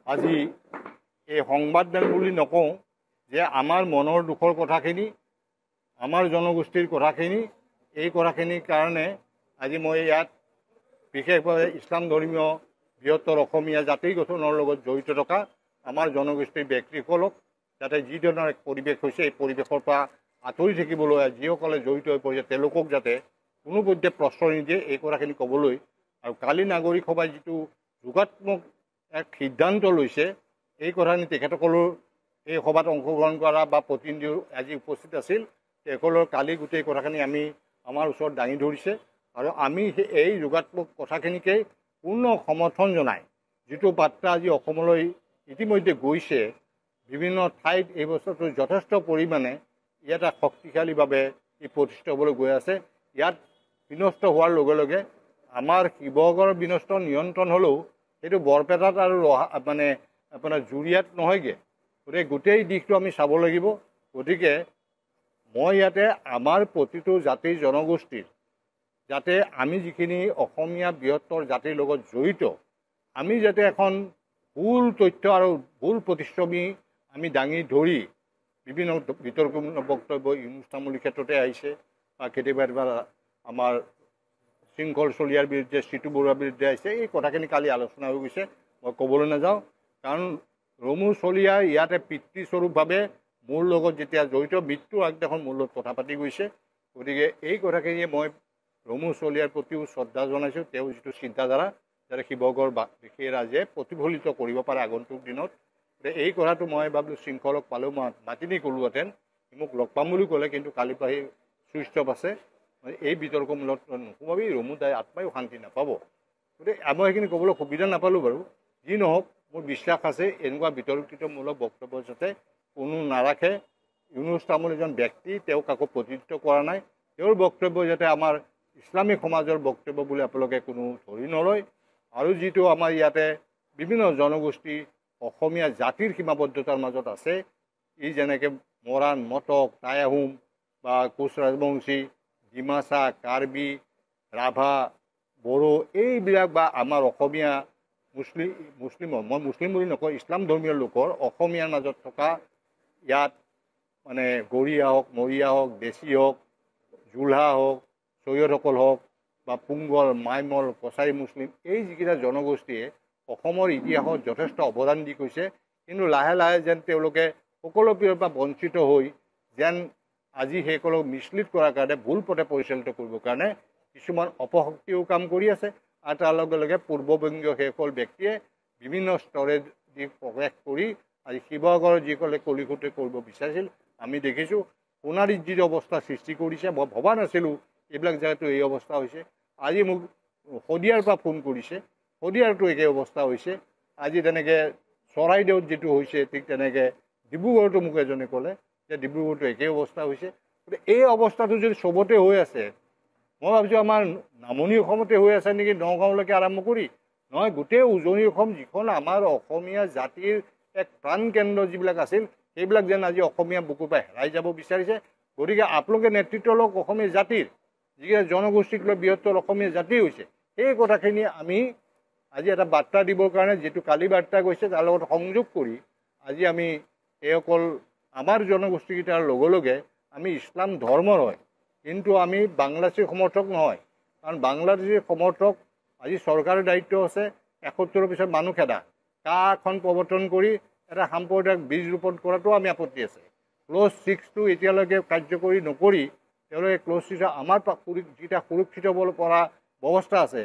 আজি এই সংবাদদান বুলি নকওঁ যে আমাৰ মনৰ দুখৰ কথাখিনি আমাৰ জনগোষ্ঠীৰ কথাখিনি এই কথাখিনিৰ কাৰণে আজি মই ইয়াত বিশেষভাৱে ইছলাম ধৰ্মীয় বৃহত্তৰ অসমীয়া জাতি গঠনৰ লগত জড়িত থকা আমাৰ জনগোষ্ঠীৰ ব্যক্তিসকলক যাতে যি ধৰণৰ এক পৰিৱেশ হৈছে এই পৰিৱেশৰ পৰা আঁতৰি থাকিবলৈ যিসকলে জড়িত হৈ পৰিছে তেওঁলোকক যাতে কোনো পধ্যে প্ৰশ্ৰয় নিদিয়ে এই কথাখিনি ক'বলৈ আৰু কালি নাগৰিক সভাই যিটো যোগাত্মক এক সিদ্ধান্ত লৈছে এই কথাখিনি তেখেতসকলৰ এই সভাত অংশগ্ৰহণ কৰা বা প্ৰতিনিধি আজি উপস্থিত আছিল তেখেতসকলৰ কালি গোটেই কথাখিনি আমি আমাৰ ওচৰত দাঙি ধৰিছে আৰু আমি এই যোগাত্মক কথাখিনিকে পূৰ্ণ সমৰ্থন জনাই যিটো বাৰ্তা আজি অসমলৈ ইতিমধ্যে গৈছে বিভিন্ন ঠাইত এই বছৰটো যথেষ্ট পৰিমাণে ইয়াত এটা শক্তিশালীভাৱে ই প্ৰতিষ্ঠিত হ'বলৈ গৈ আছে ইয়াত বিনষ্ট হোৱাৰ লগে লগে আমাৰ শিৱসাগৰৰ বিনষ্ট নিয়ন্ত্ৰণ হ'লেও সেইটো বৰপেটাত আৰু মানে আপোনাৰ জুৰিয়াত নহয়গৈ গতিকে গোটেই দিশটো আমি চাব লাগিব গতিকে মই ইয়াতে আমাৰ প্ৰতিটো জাতিৰ জনগোষ্ঠীৰ যাতে আমি যিখিনি অসমীয়া বৃহত্তৰ জাতিৰ লগত জড়িত আমি যাতে এখন ভুল তথ্য আৰু ভুল প্ৰতিশ্ৰুতি আমি দাঙি ধৰি বিভিন্ন বিতৰ্কমূলক বক্তব্য ইউনুছ তামুলীৰ ক্ষেত্ৰতে আহিছে বা কেতিয়াবা আমাৰ শৃংখল চলিয়াৰ বিৰুদ্ধে চিটু বৰুৱাৰ বিৰুদ্ধে আহিছে এই কথাখিনি কালি আলোচনা হৈ গৈছে মই ক'বলৈ নাযাওঁ কাৰণ ৰমু চলিয়া ইয়াতে পিতৃস্বৰূপভাৱে মোৰ লগত যেতিয়া জড়িত মৃত্যুৰ আগদিনাখন মোৰ লগত কথা পাতি গৈছে গতিকে এই কথাখিনিয়ে মই ৰমু চলিয়াৰ প্ৰতিও শ্ৰদ্ধা জনাইছোঁ তেওঁৰ যিটো চিন্তাধাৰা যাতে শিৱসাগৰবাসীয়ে ৰাইজে প্ৰতিফলিত কৰিব পাৰে আগন্তুক দিনত এই কথাটো মই ভাবিলোঁ শৃংখলক পালেও মই মাতি নি ক'লোহেঁতেন মোক লগ পাম বুলি ক'লে কিন্তু কালিৰ পৰা সেই চুইচ অফ আছে এই বিতৰ্কমূলক নোসোমাবি ৰমু দাই আত্মায়ো শান্তি নাপাব গতিকে মই সেইখিনি ক'বলৈ সুবিধা নাপালোঁ বাৰু যি নহওক মোৰ বিশ্বাস আছে এনেকুৱা বিতৰ্কিতমূলক বক্তব্য যাতে কোনো নাৰাখে ইউনুছ তামুল এজন ব্যক্তি তেওঁ কাকো প্ৰতিনিধিত্ব কৰা নাই তেওঁৰ বক্তব্য যাতে আমাৰ ইছলামিক সমাজৰ বক্তব্য বুলি আপোনালোকে কোনো ধৰি নলয় আৰু যিটো আমাৰ ইয়াতে বিভিন্ন জনগোষ্ঠী অসমীয়া জাতিৰ সীমাবদ্ধতাৰ মাজত আছে ই যেনেকৈ মৰাণ মটক টাই আহোম বা কোচ ৰাজবংশী ডিমাচা কাৰ্বি ৰাভা বড়ো এইবিলাক বা আমাৰ অসমীয়া মুছলিমৰ মই মুছলিম বুলি নকওঁ ইছলাম ধৰ্মীয় লোকৰ অসমীয়াৰ মাজত থকা ইয়াত মানে গৰীয়া হওক মৰিয়া হওক দেশী হওক জোলহা হওক চৈয়দসকল হওক বা পুংগল মাইমল কছাৰী মুছলিম এই যিকেইটা জনগোষ্ঠীয়ে অসমৰ ইতিহাসত যথেষ্ট অৱদান দি গৈছে কিন্তু লাহে লাহে যেন তেওঁলোকে সকলো পিনৰ পৰা বঞ্চিত হৈ যেন আজি সেইসকলক মিছলিড কৰাৰ কাৰণে ভুল পথে পৰিচালিত কৰিবৰ কাৰণে কিছুমান অপশক্তিও কাম কৰি আছে আৰু তাৰ লগে লগে পূৰ্ববংগীয় সেইসকল ব্যক্তিয়ে বিভিন্ন স্তৰে দি প্ৰৱেশ কৰি আজি শিৱসাগৰৰ যিসকলে কলিকতে কৰিব বিচাৰিছিল আমি দেখিছোঁ সোণাৰীত যি অৱস্থা সৃষ্টি কৰিছে মই ভবা নাছিলোঁ এইবিলাক জেগাতো এই অৱস্থা হৈছে আজি মোক শদিয়াৰ পৰা ফোন কৰিছে শদিয়াৰতো একে অৱস্থা হৈছে আজি তেনেকৈ চৰাইদেউত যিটো হৈছে ঠিক তেনেকৈ ডিব্ৰুগড়তো মোক এজনে ক'লে যে ডিব্ৰুগড়তো একেই অৱস্থা হৈছে গতিকে এই অৱস্থাটো যদি চবতে হৈ আছে মই ভাবিছোঁ আমাৰ নামনি অসমতে হৈ আছে নেকি নগাঁৱলৈকে আৰম্ভ কৰি নহয় গোটেই উজনি অসম যিখন আমাৰ অসমীয়া জাতিৰ এক প্ৰাণকেন্দ্ৰ যিবিলাক আছিল সেইবিলাক যেন আজি অসমীয়া বুকুৰ পৰা হেৰাই যাব বিচাৰিছে গতিকে আপোনালোকে নেতৃত্ব লওক অসমীয়া জাতিৰ যিকেইটা জনগোষ্ঠীক লৈ বৃহত্তৰ অসমীয়া জাতি হৈছে সেই কথাখিনি আমি আজি এটা বাৰ্তা দিবৰ কাৰণে যিটো কালি বাৰ্তা গৈছে তাৰ লগত সংযোগ কৰি আজি আমি এইসকল আমাৰ জনগোষ্ঠীকেইটাৰ লগে লগে আমি ইছলাম ধৰ্মৰ হয় কিন্তু আমি বাংলাদেশীৰ সমৰ্থক নহয় কাৰণ বাংলাদেশীৰ সমৰ্থক আজি চৰকাৰৰ দায়িত্ব আছে ৭১ পিছত মানুহ খেদা কাখন প্ৰৱৰ্তন কৰি এটা সাম্প্ৰদায়িক বীজ ৰোপণ কৰাটো আমি আপত্তি আছে ক্ল'জ 6টো এতিয়ালৈকে কাৰ্যকৰী নকৰি তেওঁলোকে ক্ল'জ 6 আমাৰ যিটা সুৰক্ষিত হ'ব পৰা ব্যৱস্থা আছে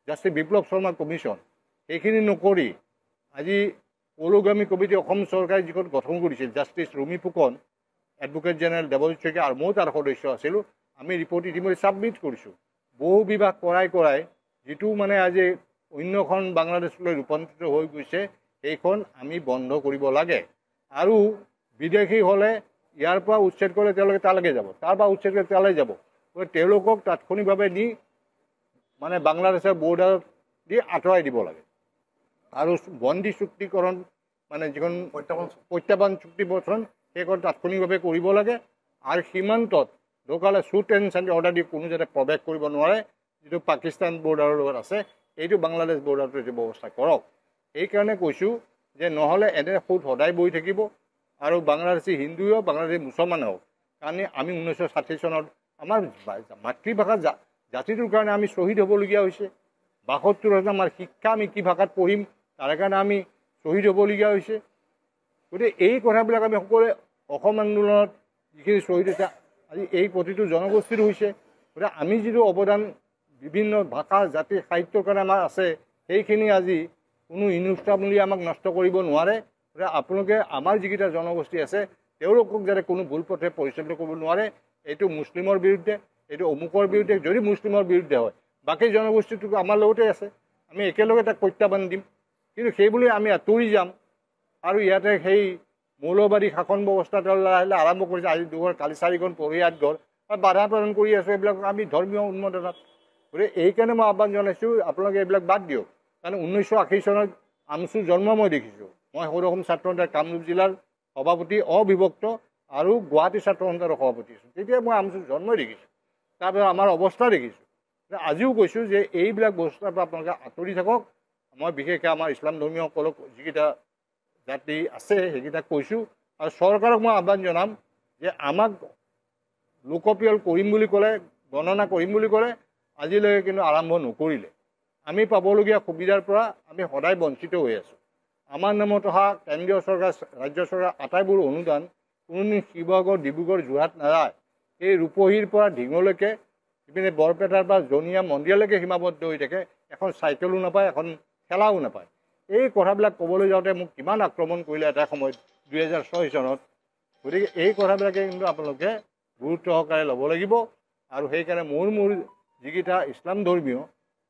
জাষ্টিছ বিপ্লৱ শৰ্মা কমিশ্যন সেইখিনি নকৰি আজি পৌৰগামী কমিটি অসম চৰকাৰে যিখন গঠন কৰিছিল justice Rumi Phukan advocate general Debajit Saikia আৰু ময়ো তাৰ সদস্য আছিলোঁ আমি ৰিপৰ্ট ইতিমধ্যে ছাবমিট কৰিছোঁ বহু বিভাগ কৰাই যিটো মানে আজি অন্যখন বাংলাদেশলৈ ৰূপান্তৰিত হৈ গৈছে সেইখন আমি বন্ধ কৰিব লাগে আৰু বিদেশী হ'লে ইয়াৰ পৰা উচ্ছেদ কৰিলে তেওঁলোকে তালৈকে যাব তাৰ পৰা উচ্ছেদ কৰি তালৈ যাব গতিকে তেওঁলোকক তাৎক্ষণিকভাৱে নি মানে বাংলাদেশৰ বৰ্ডাৰত দি আঁতৰাই দিব লাগে আৰু বন্দী চুক্তিকৰণ মানে যিখন প্ৰত্যাহ্বান চুক্তিবদ্ধন সেইখন তাৎক্ষণিকভাৱে কৰিব লাগে আৰু সীমান্তত লোকালে শ্বুট এণ্ড চেণ্ড অৰ্ডাৰ দি কোনো যাতে প্ৰৱেশ কৰিব নোৱাৰে যিটো পাকিস্তান বৰ্ডাৰৰ লগত আছে এইটো বাংলাদেশ বৰ্ডাৰটো এইটো ব্যৱস্থা কৰক এইকাৰণে কৈছোঁ যে নহ'লে এনে সুদ সদায় বহি থাকিব আৰু বাংলাদেশী হিন্দুৱে হওক বাংলাদেশী মুছলমানে হওক কাৰণ আমি 1960 চনত আমাৰ মাতৃভাষা জাতিটোৰ কাৰণে আমি শ্বহীদ হ'বলগীয়া হৈছে 72 আমাৰ শিক্ষা আমি কি ভাষাত পঢ়িম তাৰ কাৰণে আমি শ্বহীদ হ'বলগীয়া হৈছে গতিকে এই কথাবিলাক আমি সকলোৱে অসম আন্দোলনত যিখিনি শ্বহীদ হৈছে আজি এই প্ৰতিটো জনগোষ্ঠীৰ হৈছে গতিকে আমি যিটো অৱদান বিভিন্ন ভাষা জাতি সাহিত্যৰ কাৰণে আমাৰ আছে সেইখিনি আজি কোনো ইনুষ্ঠামূলীয়ে আমাক নষ্ট কৰিব নোৱাৰে গতিকে আপোনালোকে আমাৰ যিকেইটা জনগোষ্ঠী আছে তেওঁলোকক যাতে কোনো ভুল পথে পৰিচালিত কৰিব নোৱাৰে এইটো মুছলিমৰ বিৰুদ্ধে এইটো অমুকৰ বিৰুদ্ধে যদি মুছলিমৰ বিৰুদ্ধে হয় বাকী জনগোষ্ঠীটো আমাৰ লগতে আছে আমি একেলগে তাক প্ৰত্যাহ্বান দিম কিন্তু সেইবুলি আমি আঁতৰি যাম আৰু ইয়াতে সেই মৌলবাদী শাসন ব্যৱস্থাটো লাহে লাহে আৰম্ভ কৰিছে আজি 2 ঘৰ কালি 4 ঘৰ পঢ়ি 8 ঘৰ বাধা প্ৰদান কৰি আছোঁ এইবিলাক আমি ধৰ্মীয় উন্মাদনাত গতিকে এইকাৰণে মই আহ্বান জনাইছোঁ আপোনালোকে এইবিলাক বাদ দিয়ক কাৰণ 1980 চনত আমচুৰ জন্ম মই দেখিছোঁ মই সৌৰ অসম ছাত্ৰ সন্থাৰ কামৰূপ জিলাৰ সভাপতি অবিভক্ত আৰু গুৱাহাটী ছাত্ৰ সন্থাৰ সভাপতি আছোঁ তেতিয়া মই আমচুৰ জন্মই দেখিছোঁ তাৰপিছত আমাৰ অৱস্থা দেখিছোঁ আজিও কৈছোঁ যে এইবিলাক বস্তুৰ পৰা আপোনালোকে আঁতৰি থাকক মই বিশেষকৈ আমাৰ ইছলাম ধৰ্মীয়সকলক যিকেইটা জাতি আছে সেইকেইটাক কৈছোঁ আৰু চৰকাৰক মই আহ্বান জনাম যে আমাক লোকপ্ৰিয় কৰিম বুলি ক'লে গণনা কৰিম বুলি ক'লে আজিলৈকে কিন্তু আৰম্ভ নকৰিলে আমি পাবলগীয়া সুবিধাৰ পৰা আমি সদায় বঞ্চিত হৈ আছোঁ আমাৰ নামত অহা কেন্দ্ৰীয় চৰকাৰ ৰাজ্য চৰকাৰ আটাইবোৰ অনুদান কোনোদিন শিৱসাগৰ ডিব্ৰুগড় যোৰহাট নাযায় এই ৰূপহীৰ পৰা ঢিঙলৈকে ইপিনে বৰপেটাৰ পৰা জনিয়া মন্দিৰলৈকে সীমাবদ্ধ হৈ থাকে এখন চাইকেলো নাপায় এখন খেলাও নাপায় এই কথাবিলাক ক'বলৈ যাওঁতে মোক কিমান আক্ৰমণ কৰিলে এটা সময়ত 2006 চনত গতিকে এই কথাবিলাকে কিন্তু আপোনালোকে গুৰুত্ব সহকাৰে ল'ব লাগিব আৰু সেইকাৰণে মোৰ যিকেইটা ইছলাম ধৰ্মীয়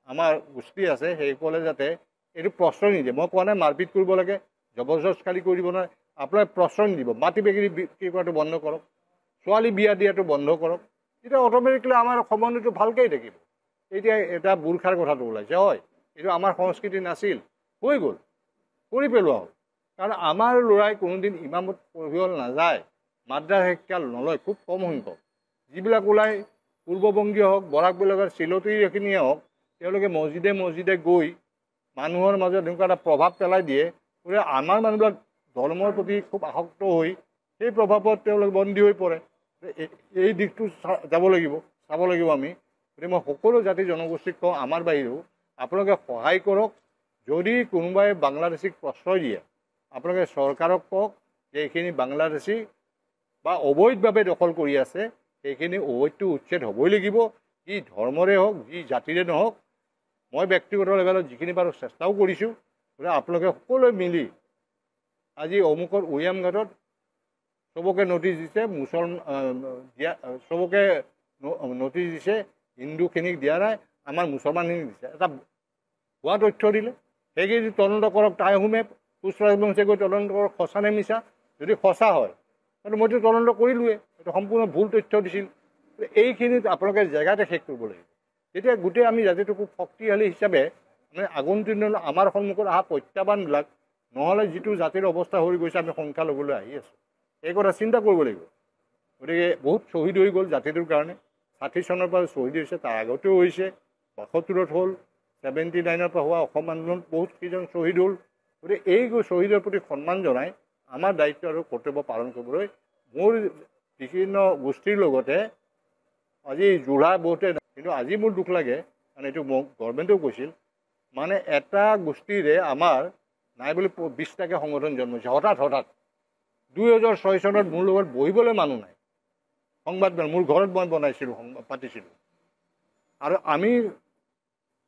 আমাৰ গোষ্ঠী আছে সেইসকলে যাতে এইটো প্ৰশ্ৰয় নিদিয়ে মই কোৱা নাই মাৰপিট কৰিব লাগে জবৰদস্তি কৰি দিব নোৱাৰে আপোনালোকে প্ৰশ্ৰয় নিদিব মাটি বিক্ৰী কৰাটো বন্ধ কৰক ছোৱালী বিয়া দিয়াটো বন্ধ কৰক তেতিয়া অট'মেটিকলি আমাৰ সম্বন্ধটো ভালকেই থাকিব এতিয়া এটা বুৰ্খাৰ কথাটো ওলাইছে হয় এইটো আমাৰ সংস্কৃতি নাছিল হৈ গ'ল কৰি পেলোৱা হ'ল কাৰণ আমাৰ ল'ৰাই কোনোদিন ইমামত পঢ়িব নাযায় মাদ্ৰাছা শিক্ষা নলয় খুব কম সংখ্যক যিবিলাক ওলাই পূৰ্ববংগীয় হওক বৰাকবিলাকৰ চিলতিখিনিয়ে হওক তেওঁলোকে মছজিদে গৈ মানুহৰ মাজত এনেকুৱা এটা প্ৰভাৱ পেলাই দিয়ে গতিকে আমাৰ মানুহবিলাক ধৰ্মৰ প্ৰতি খুব আসক্ত হৈ সেই প্ৰভাৱত তেওঁলোক বন্দী হৈ পৰে এই দিশটো চাব লাগিব আমি গতিকে মই সকলো জাতি জনগোষ্ঠীক কওঁ আমাৰ বাহিৰেও আপোনালোকে সহায় কৰক যদি কোনোবাই বাংলাদেশীক প্ৰশ্ৰয় দিয়ে আপোনালোকে চৰকাৰক কওক যে এইখিনি বাংলাদেশী বা অবৈধভাৱে দখল কৰি আছে সেইখিনি অবৈধটো উচ্ছেদ হ'বই লাগিব যি ধৰ্মৰে হওক যি জাতিৰে নহওক মই ব্যক্তিগত লেভেলত যিখিনি পাৰোঁ চেষ্টাও কৰিছোঁ গতিকে আপোনালোকে সকলোৱে মিলি আজি অমুকৰ উৰিয়াম ঘাটত চবকে নটিচ দিছে চবকে নটিচ দিছে হিন্দুখিনিক দিয়া নাই আমাৰ মুছলমানখিনিক দিছে এটা ভুৱা তথ্য দিলে সেইখিনি তদন্ত কৰক তাই আহোমে কোচ ৰাজবংশীয়ে গৈ তদন্ত কৰক সঁচা নে মিছা যদি সঁচা হয় কিন্তু মইতো তদন্ত কৰিলোৱে এইটো সম্পূৰ্ণ ভুল তথ্য দিছিল এইখিনিত আপোনালোকে জেগাতে শেষ কৰিব লাগিব তেতিয়া গোটেই আমি জাতিটো খুব শক্তিশালী হিচাপে মানে আগন্তুক দিনত আমাৰ সন্মুখত অহা প্ৰত্যাহ্বানবিলাক নহ'লে যিটো জাতিৰ অৱস্থা হৈ গৈছে আমি সংখ্যা ল'বলৈ আহি আছোঁ এই কথা চিন্তা কৰিব লাগিব গতিকে বহুত শ্বহীদ হৈ গ'ল জাতিটোৰ কাৰণে 60 চনৰ পৰা শ্বহীদ হৈছে তাৰ আগতেও হৈছে 72ত হ'ল 79ৰ পৰা হোৱা অসম আন্দোলনত বহুত কেইজন শ্বহীদ হ'ল গতিকে এই শ্বহীদৰ প্ৰতি সন্মান জনাই আমাৰ দায়িত্ব আৰু কৰ্তব্য পালন কৰিবলৈ মোৰ বিভিন্ন গোষ্ঠীৰ লগতে আজি যোৰা বহুতে কিন্তু আজি মোৰ দুখ লাগে মানে এইটো মোক গভৰ্ণমেণ্টেও কৈছিল মানে এটা গোষ্ঠীৰে আমাৰ নাই বুলি 20টাকে সংগঠন জন্মাইছে হঠাৎ 2006 চনত মোৰ লগত বহিবলৈ মানুহ নাই সংবাদ মোৰ ঘৰত মই বনাইছিলোঁ পাতিছিলোঁ আৰু আমি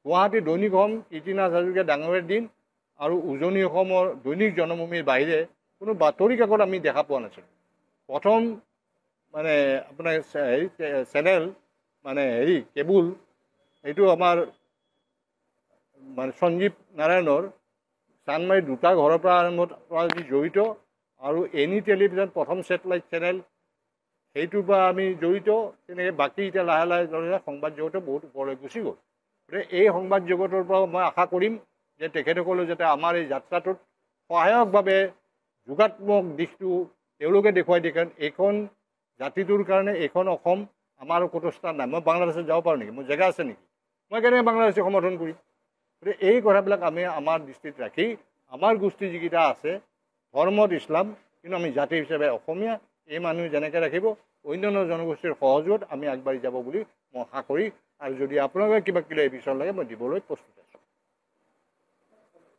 গুৱাহাটী দৈনিক অসম কীৰ্তিনাথ হাজৰিকা ডাঙৰীয়াৰ দিন আৰু উজনি অসমৰ দৈনিক জনমভূমিৰ বাহিৰে কোনো বাতৰি কাকত আমি দেখা পোৱা নাছিলোঁ প্ৰথম মানে আপোনাৰ চেনেল মানে কেবুল এইটো আমাৰ মানে সঞ্জীৱ নাৰায়ণৰ চানমাৰী 2টা ঘৰৰ পৰা আৰম্ভ পৰা যি জড়িত আৰু এনি টেলিভিছন প্ৰথম ছেটেলাইট চেনেল সেইটোৰ পৰা আমি জড়িত তেনেকৈ বাকী এতিয়া লাহে লাহে সংবাদ জগতে বহুত ওপৰলৈ গুচি গ'ল গতিকে এই সংবাদ জগতৰ পৰা মই আশা কৰিম যে তেখেতসকলে যাতে আমাৰ এই যাত্ৰাটোত সহায়কভাৱে যোগাত্মক দিশটো তেওঁলোকে দেখুৱাই দিয়ে কাৰণ এইখন জাতিটোৰ কাৰণে এইখন অসম আমাৰ ক'তো স্থান নাই মই বাংলাদেশত যাব পাৰোঁ নেকি মোৰ জেগা আছে নেকি মই কেনেকৈ বাংলাদেশী সমৰ্থন কৰিম গতিকে এই কথাবিলাক আমি আমাৰ দৃষ্টিত ৰাখি আমাৰ গোষ্ঠী যিকেইটা আছে ধৰ্মত ইছলাম কিন্তু আমি জাতি হিচাপে অসমীয়া এই মানুহ যেনেকৈ ৰাখিব অন্যান্য জনগোষ্ঠীৰ সহযোগত আমি আগবাঢ়ি যাব বুলি মই আশা কৰি আৰু যদি আপোনালোকে কিবা এই বিষয় লাগে মই দিবলৈ প্ৰস্তুত আছোঁ।